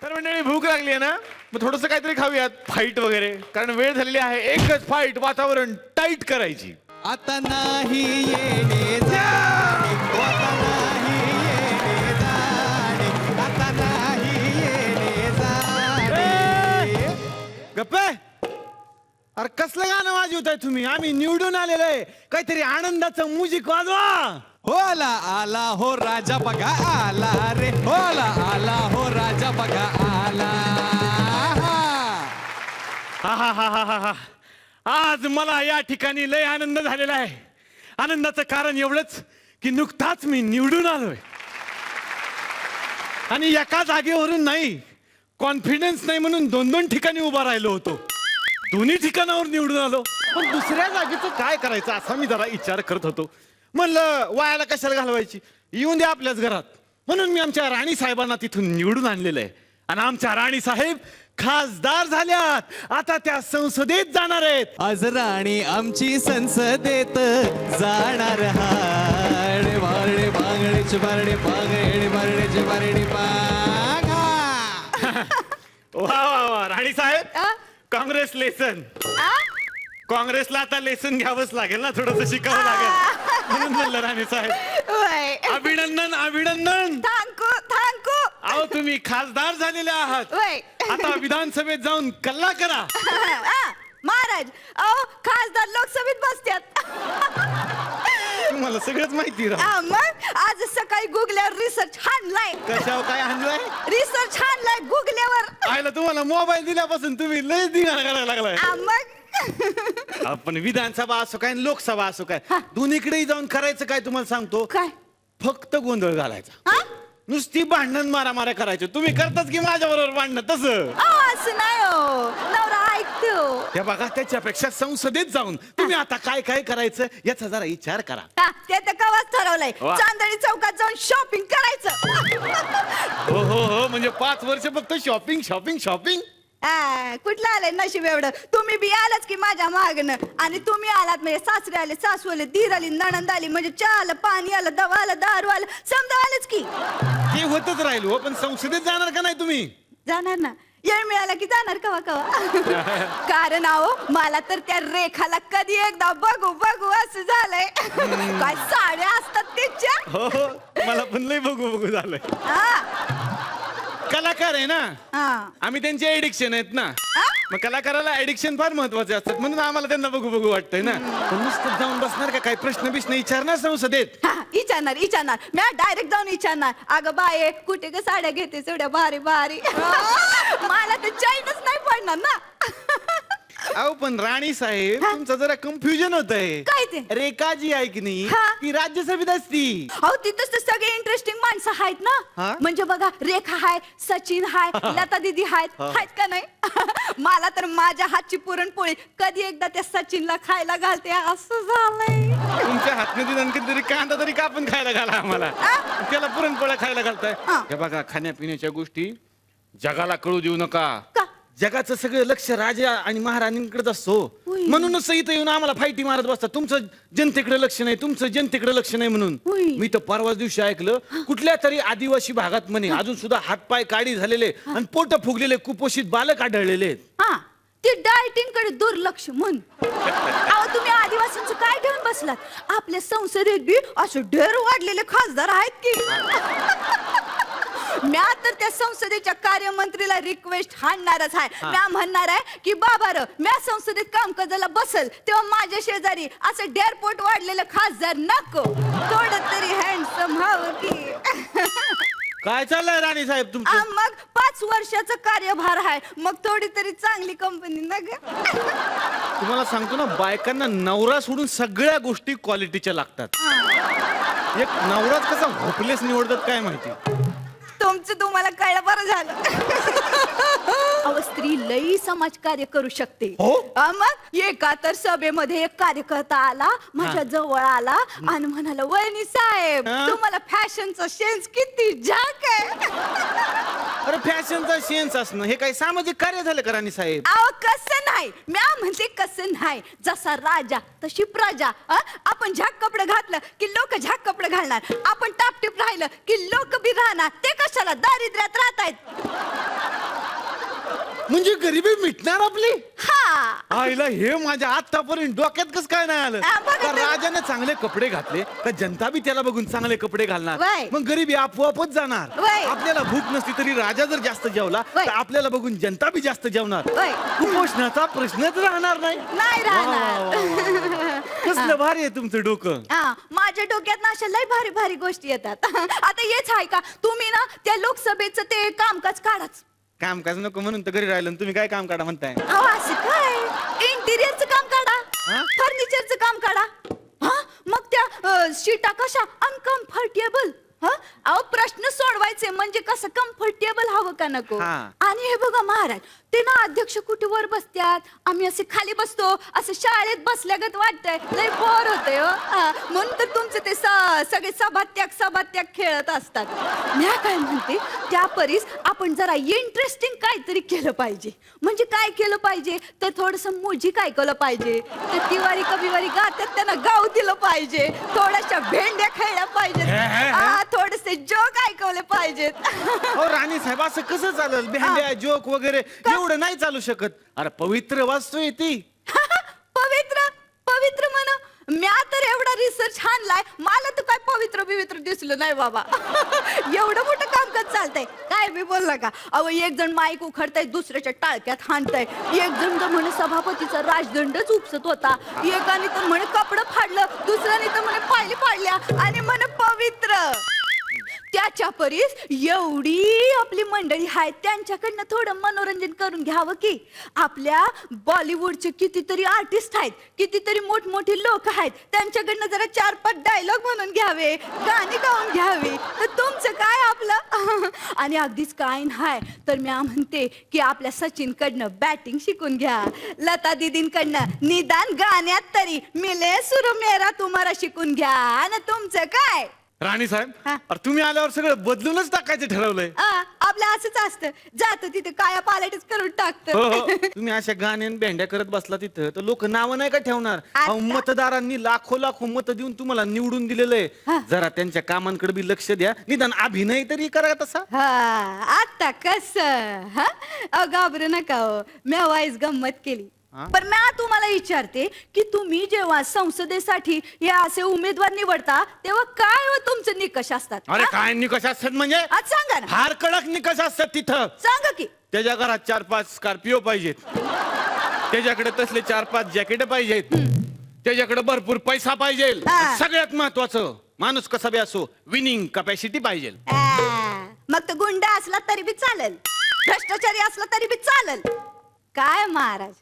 तर मंडळी भूक लागली आहे ना, मग थोडस काहीतरी खाऊयात, फाईट वगैरे, कारण वेळ झालेली आहे. एकच फाईट, वातावरण टाईट करायची. आता नाही येणे जाणे, आता नाही येणे जाणे, आता नाही येणे जाणे. गप्पे, अरे कसलं गाणं वाजवताय तुम्ही? आम्ही निवडून आलेलो आहे, काहीतरी आनंदाचं म्युझिक वाजवा. होला आला हो राजा बघा आला रे, होला आला हो राजा बघा आला. हा हा हा हा हा हा. आज मला या ठिकाणी लय आनंद झालेला आहे. आनंदाचं कारण एवढंच की नुकताच मी निवडून आलोय. आणि एका जागेवरून नाही, कॉन्फिडन्स नाही म्हणून दोन दोन ठिकाणी उभा राहिलो होतो. दोन्ही ठिकाणावर निवडून आलो. पण दुसऱ्या जागेचं काय करायचं असा मी जरा विचार करत होतो. म्हणलं वायाला कशाला घालवायची, येऊन द्या आपल्याच घरात. म्हणून मी आमच्या राणी साहेबांना तिथून निवडून आणलेलं आहे. आणि आमच्या राणी साहेब खासदार झाल्यात, आता त्या संसदेत जाणार आहेत. आज राणी आमची संसदेत जाणार हाड वारडे बांगडेचे बारडे बांगडे बारडेचे बारडे बांगा. वा वा वा राणी साहेब, काँग्रेस लेसन. काँग्रेसला आता लेसन घ्यावंच लागेल ना, थोडस शिकावं लागेल. म्हणून म्हणलं राणी साहेब अभिनंदन अभिनंदन. थँकू अहो तुम्ही खासदार झालेले आहात, आता विधानसभेत जाऊन कल्ला करा. महाराज, अहो खासदार लोकसभेत बसतात. तुम्हाला सगळंच माहिती राह. मग आज सकाळी गुगल्यावर रिसर्च हाणलाय. कशावर काय आणलंय? रिसर्च हाणलाय गुगल्यावर. पाहिलं, तुम्हाला मोबाईल दिल्यापासून तुम्ही लय धिंगाणा करायला लागलाय. मग आपण विधानसभा असो काय लोकसभा असो काय, दोन्हीकडे जाऊन करायचं काय तुम्हाला सांगतो. काय? फक्त गोंधळ घालायचा. हा? नुसती भांडण मारामाऱ्या करायचे. तुम्ही करताच की माझ्या बरोबर भांडण तसं. असं नाही हो, नवरा ऐकतो. त्या बघा, त्याच्यापेक्षा संसदेत जाऊन तुम्ही आता काय काय करायचं याचा जरा विचार करा. ते तर कवाच ठरवलंय. वा. चांदणी चौकात जाऊन शॉपिंग करायचं. हो हो हो, म्हणजे 5 वर्ष फक्त शॉपिंग शॉपिंग शॉपिंग. कुठलं आलंय नशीब एवढं. तुम्ही बी आलाच की माझ्या मागणं, आणि तुम्ही आलात म्हणजे सासरे आले, सासू आले, दीर आली, नणंद आली, म्हणजे चहा आलं, पाणी आलं, दवा आलं, दारू आलं, समजा आलंच की. हे होतच राहील हो, पण संसदेत जाणार का नाही तुम्ही? जाणार ना, येळ मिळाला की जाणार कवा कवा. कारण आहो मला तर त्या रेखाला कधी एकदा बघू बघू असं झालंय. काय साड्या असतात त्याच्या. हो हो, मला पण लय बघू बघू झालंय. हा. कलाकार आहे ना हा. आम्ही, त्यांचे एडिक्शन आहेत ना. मग कलाकाराला एडिक्शन फार महत्वाचे असतात, म्हणून आम्हाला त्यांना बघू बघू वाटतंय ना. पण नुसतं जाऊन बसणार का, काही प्रश्न बिश्न विचारणार संसदेत? विचारणार विचारणार, मी डायरेक्ट जाऊन विचारणार. अगं बाये, कुठे ग साड्या घेते एवढ्या भारी भारी. मला तर चैनच नाही पडणार ना. अहो पण राणी साहेब, तुमचं जरा कन्फ्युजन होत आहे. काय ते? रेखा जी आहे की नाही, हा. ती राज्यसभेत असती. अहो तिथंच तर सगळे इंटरेस्टिंग माणसं आहेत ना. हा? म्हणजे बघा, रेखा हाय, सचिन हाय, लता दीदी आहेत का नाही. मला तर माझ्या हातची पुरणपोळी कधी एकदा त्या सचिनला खायला घालते असं झालंय. तुमच्या हातने निदान कधीतरी कांदा तरी कापून खायला घाला आम्हाला. त्याला पुरणपोळ्या खायला घालताय. हा. हे बघा, खाण्यापिण्याच्या गोष्टी जगाला कळू देऊ नका. का? जगाचं सगळं लक्ष राजा आणि महाराणींकडेच असतो. उई. म्हणूनच इथं येऊन आम्हाला फाईटी मारत बसतात. तुमचं जनतेकडे लक्ष नाही, तुमचं जनतेकडे लक्ष नाही म्हणून. उई. मी तर परवाच दिवशी ऐकलं, कुठल्या तरी आदिवासी भागात म्हणे अजून सुद्धा हातपाय काढी झालेले आणि पोट फुगलेले कुपोषित बालक आढळलेले आहेत. हा, ते डायटिंग कडे दुर्लक्ष म्हण. अहो तुम्ही आदिवासींचं काय घेऊन बसलात? आपल्या संसदेत बी असे ढेर वाढलेले खासदार आहेत की. म्या तर त्या संसदेच्या कार्यमंत्रीला रिक्वेस्ट हाणणारच आहे. म्या म्हणणार आहे की बाबा र, म्या संसदेत कामकाजाला बसल तेव्हा माझ्या शेजारी असं ढेरपोट वाढलेलं खासदार नको, थोडं तरी हँडसम हवं की. काय चाललंय राणी साहेब तुमचं? मग 5 वर्षाचा कार्यभार आहे, मग थोडी तरी चांगली कंपनी ना ग. तुम्हाला सांगतो ना, बायकांना नवरा सोडून सगळ्या गोष्टी क्वालिटीच्या लागतात. एक नवराच कसा होपलेस निवडतात काय माहिती. तुमचं तुम्हाला कळलं, बरं झालं. अहो स्त्री लई समाजकार्य करू शकते. हो? मग एका तर सभेमध्ये एक कार्यकर्ता आला, माझ्या जवळ आला आणि म्हणाला, वहिनी साहेब तुम्हाला फॅशनचा सेन्स किती झाक आहे. अरे फॅशनचा सेन्स असणं हे काही सामाजिक कार्य झालं का राणी साहेब? अहो कसं नाही, म्या म्हणते कसं नाही. जसा राजा तशी प्रजा. आपण झाक कपडे घातलं की लोक झाक कपडे घालणार, आपण टापटीप राहिलं की लोक बी राहणार. ते कशाला दारिद्र्यात राहतायत. म्हणजे गरिबी मिटणार आपली? हा आईला हे माझ्या आतापर्यंत डोक्यात कस काय नाही आलं. हा, बघा का तर. राजाने चांगले कपडे घातले का जनता बी त्याला बघून चांगले कपडे घालणार. वय. मग गरिबी आपोआपच जाणार. वय. आपल्याला भूक नसली तरी राजा जर जास्त जेवला वय. तर आपल्याला बघून जनता बी जास्त जेवणार. वय. कुपोषणाचा प्रश्नच राहणार नाही. नाही वा, वा, राहणार. वा, वा. कसलं भारी आहे तुमचं डोकं. हा माझ्या डोक्यात ना अशा लय भारी भारी गोष्टी येतात. आता हेच आहे का तुम्ही ना त्या लोकसभेचं ते कामकाज काढाच. कामकाज नको म्हणून तर घरी राहिलं आणि तुम्ही काय काम काढा म्हणताय. अहो असं काय इंटिरियरचं काम काढा, हा? फर्निचरचं काम काढा. हा मग त्या शीटा कशा अनकम्फर्टेबल. अहो प्रश्न सोडवायचे म्हणजे कसं कम्फर्टेबल हवं का नको. हा. आणि हे बघा महाराज ते ना अध्यक्ष कुठे वर बसत्यात, आम्ही असे खाली बसतो, असं शाळेत बसल्यागत वाटतंय, लय बोर होतंय हो. म्हणून तर तुमचे ते सगळे सभात्याग खेळत असतात. मी काय म्हणते त्या परीस आपण जरा इंटरेस्टिंग काहीतरी केलं पाहिजे. म्हणजे काय केलं पाहिजे तर थोडस म्युझिक ऐकलं पाहिजे, ते तिवारी कविवारी गातात त्यांना गाऊ दिलं पाहिजे, थोड्याशा भेंड्या खेळल्या पाहिजेत, थोडेसे जोक ऐकवले पाहिजेत. हो राणी साहेब असं कसं चालेल. भेंड्या जोक वगैरे एवढं नाही चालू शकत. अरे पवित्र वास्तू ती. पवित्र पवित्र म्हणा. म्या तर एवढा रिसर्च आणलाय, मला तर काय पवित्र बिवित्र दिसलं नाही बाबा. एवढं मोठं कामकाज चालतंय काय मी बोलला का. अहो एक जण माईक उखडताय, दुसऱ्याच्या टाळक्यात हाणताय, एक जण तर म्हणे सभापतीचा राजदंडच उपसत होता, एकाने तर म्हणे कपडं फाडलं, दुसऱ्याने तर म्हणे पायली फाडल्या आणि म्हणे पवित्र. त्याच्या परीस एवढी आपली मंडळी आहेत त्यांच्याकडनं थोडं मनोरंजन करून घ्यावं की. आपल्या बॉलिवूडचे कितीतरी आर्टिस्ट आहेत, कितीतरी मोठमोठे लोक आहेत, त्यांच्याकडनं जरा 4-5 डायलॉग म्हणून घ्यावे, गाणी गाऊन घ्यावी, तर तुमचं काय आपलं. आणि अगदीच काय नाही तर मी म्हणते की आपल्या सचिनकडनं बॅटिंग शिकून घ्या, लता दीदींकडनं निदान गाण्यात तरी मिले सुर मेरा तुम्हाला शिकून घ्या. आणि तुमचं काय राणी साहेब हा. अरे तुम्ही आल्यावर सगळं बदलूनच टाकायचं ठरवलंय. आपलं असंच असतं, जातं तिथे काया पालटच करून हो, टाकतं. हो. तुम्ही अशा गाण्या भेंड्या करत बसला तिथं तर लोक नावं नाही का ठेवणार. आता? अहो, मतदारांनी लाखो मत देऊन तुम्हाला निवडून दिलेलं हा. आहे. जरा त्यांच्या कामांकडे बी लक्ष द्या, निदान अभिनय तरी करा तसा. हा आता कस घाबरू नका हो, मी वाईस गंमत केली. हा? पण मी तुम्हाला विचारते की तुम्ही जेव्हा संसदेसाठी हे असे उमेदवार निवडता तेव्हा काय हो तुमचे निकष असतात. अरे हा? काय निकष असतात म्हणजे आज सांगा ना, फार कडक निकष असतात तिथं. सांगा की. त्याच्या घरात 4-5 स्कॉर्पिओ पाहिजेत, त्याच्याकडे तसले 4-5 जॅकेट पाहिजेत, त्याच्याकडे भरपूर पैसा पाहिजे, हा. सगळ्यात महत्वाचं माणूस कसा बी असो विनिंग कपॅसिटी पाहिजे. मग तो गुंडा असला तरी बी चालेल, भ्रष्टाचारी असला तरी बी चालेल. काय महाराज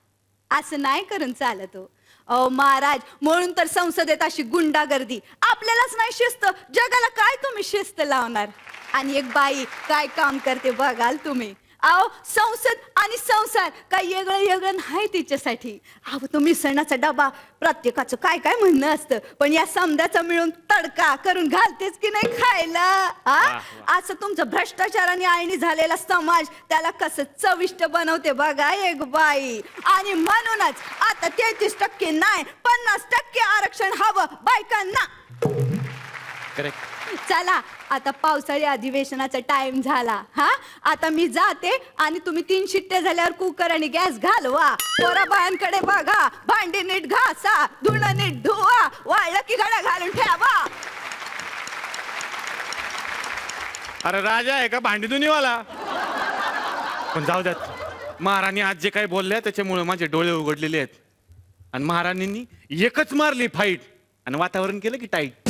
असं नाही करून चालत हो. अहो महाराज म्हणून तर संसदेत अशी गुंडागर्दी. आपल्यालाच नाही शिस्त, जगाला काय तुम्ही शिस्त लावणार. आणि एक बाई काय काम करते बघाल तुम्ही. अहो संसद आणि संसार काय वेगळं नाही तिच्यासाठी. अहो तो मिसळण्याचा डबा प्रत्येकाचं काय काय म्हणणं असतं, पण या समद्याचा मिळून तडका करून घालतेच की नाही खायला. असं तुमचं भ्रष्टाचाराने आळणी झालेला समाज त्याला कसं चविष्ट बनवते बघा एक बाई. आणि म्हणूनच आता 33% नाही 50% आरक्षण हवं बायकांना. करेक्ट. चला आता पावसाळी अधिवेशनाचा टाइम झाला. हा आता मी जाते आणि तुम्ही 3 शिट्ट्या झाल्यावर कुकर आणि गॅस घालवा. पोरा बायांकडे बघा, भांडी नीट घासा, धुणं नीट धुवा, वाळलं की घडा घालून ठेवा. अरे राजा आहे का भांडी धुनीवाला. पण जाऊ द्यात, महाराणी आज जे काही बोलल्या त्याच्यामुळे माझे डोळे उघडलेले आहेत. आणि महाराणींनी एकच मारली फाईट आणि वातावरण केलं की टाईट.